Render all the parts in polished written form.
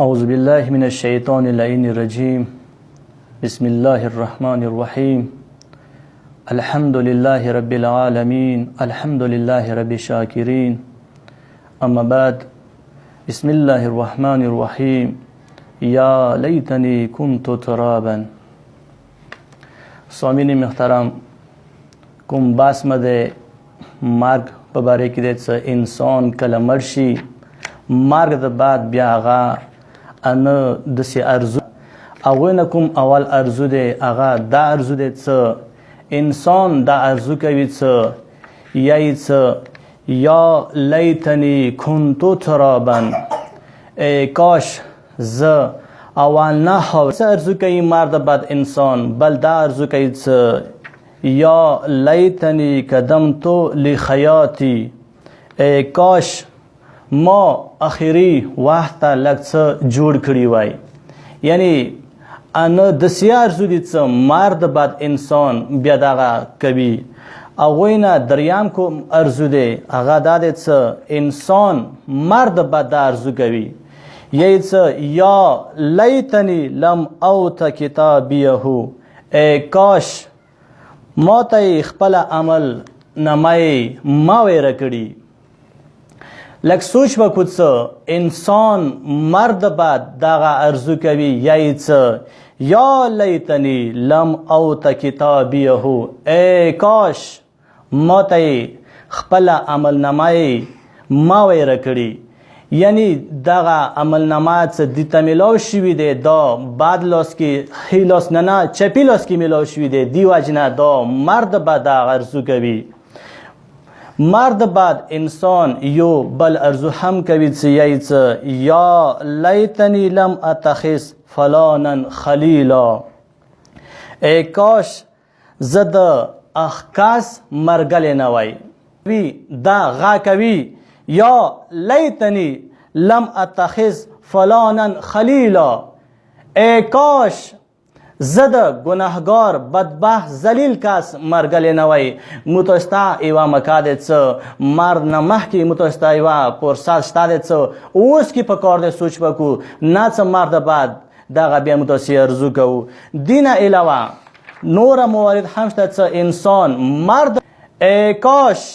أعوذ بالله من الشيطان اللعين الرجيم بسم الله الرحمن الرحيم الحمد لله رب العالمين الحمد لله رب الشاكرين أما بعد بسم الله الرحمن الرحيم يا ليتني كنت ترابا. سامعین محترم، کوم باس مده مرگ په باره کې د انسان کله مړ شي، مرګ د بعد بیا هغه انه داسې ارزو هغوی نه کوم اول ارزو دی، هغه دا ارزو دی څه انسان دا ارزو کوي څه یایي څه یا لیتنی کنتو ترابا، کاش زه اول نه خاور. څه ارزو کوي مرد بعد انسان؟ بل دا ارزو کوي څه یا لیتنی قدمتو لخیاتی، کاش ما اخیری وخت ته لږ څه جوړ کړي وای. یعنی انه داسې ارزو دي څه مرد بعد انسان بیا دغه کوي. هغوی نه دریم کوم ارزو دی هغه دا دی څه انسان مرد بعد دا ارزو کوي یی څه یا لیتنی لم اوت کتابیه، کاش ما ته خپل عمل نامه ما ویره کړي. لږ سوچ وکړو څه انسان مرد بعد دغه ارزو کوي یی څه یا لیتنی لم اوت کتابیه، کاش ما ته خپل عمل نامه ما ویره کړي. یعنی دغه عمل نامه څه د ته میلاو شوي دی دا بد لاس کې ښي لاس نه چپي لاس کې میلاو شوي دی، دې وجې نه دا مرد بعد دغه ارزو کوي. مرد بعد انسان یو بل ارزو هم کوي څه یی څه یا لیتنی لم اتخذ فلانا خلیلا، کاش زه د اخکاس مرګلی نه وای. دا غا کوي یا لیتنی لم اتخذ فلانا خلیلا، کاش زه د ګناهګار بدبخت ذلیل کس مرګلی نه وای. مو تاسو ته یوه مکه دی څه مرد نه مخکې مو تاسو ته یوه فرصت شته دی څه اوس کې پکار دی سوچ وکړو نه څه مرد بعد دغه بیا مو تاسې ارزو کوو. دې نه علاوه نوره موارد هم شته څه انسان مرد کاش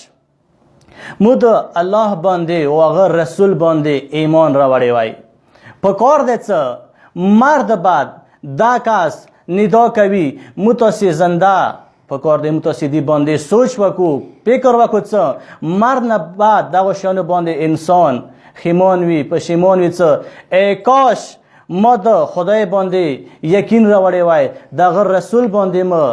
مو د الله باندې او هغه رسول باندې ایمان راوړی وای. پکار دی څه مرد بعد دا کس ندا کوي مو تاسې زنده پکار دی مو تاسې دې باندې سوچ وکړو فکر وکړو څه مرد نه بعد دغه شیانو باندې انسان خیمان وي پشیمان وي څه کاش ما د خدای باندې یقین راوړی وای، دغه رسول باندې ما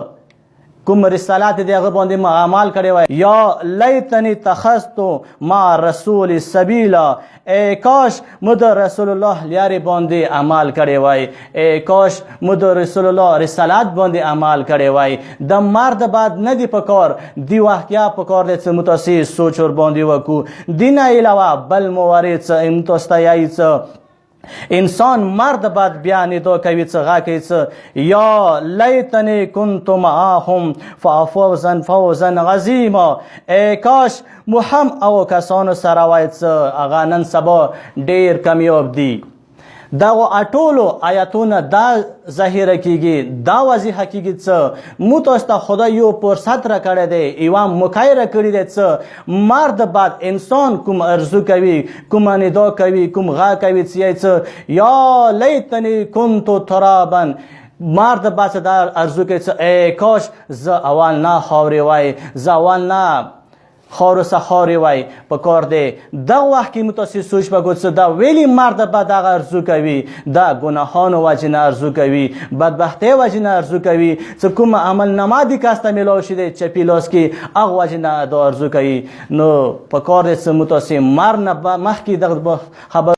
کوم رسالات دی هغه باندې ما عمل کړی وای. یا لیتنی تخذتو مع رسول سبیلا، کاش مو د رسول الله لیارې باندې عمل کړی وای، کاش مو د رسول الله رسالات باندې عمل کړی وای. د مرد بعد نه دی پکار دی واقعیا پکار دی څه مو تاسې سوچ ور باندې وکړو. دې نه علاوه بل موارد څه مو تاسو ته یایي څه انسان مرد بعد بیا ندا کوي څه غا کوي څه یا لیتنی کنت معهم فافوزا فوزا عظیما، کاش مو هم او کسانو سره وای څه هغه نن سبا ډیر کمیاب دي. دغه اټولو آیاتونه دا ظاهره کیږي دا واضحه کیږي څه مو تاسو ته خدای یو فرصت را کړی دی یوه موقع را کړې دی څه مرد بعد انسان کوم ارزو کوي کوم ندا کوي کوم غا کوي څه یا لیتنی کنتو ترابا، مرد بعد دا ارزو کوي څه کاش زه اول نه خاورې وای، زه اول نه خارو سخاری وای. پکار دی دغه وخت کې مو تاسې سوچ وکړو څه دا ویلي مرد بعد دغه ارزو کوي دا ګناهانو وجې نه ارزو کوي، بدبختۍ وجې نه ارزو کوي، څه کوم عمل نامه دې کس ته میلاو شي دی چپي لاس کې هغه وجې نه دا ارزو کوي. نو پکار دی څه مو تاسې مرګ نه مخکې دغه خبر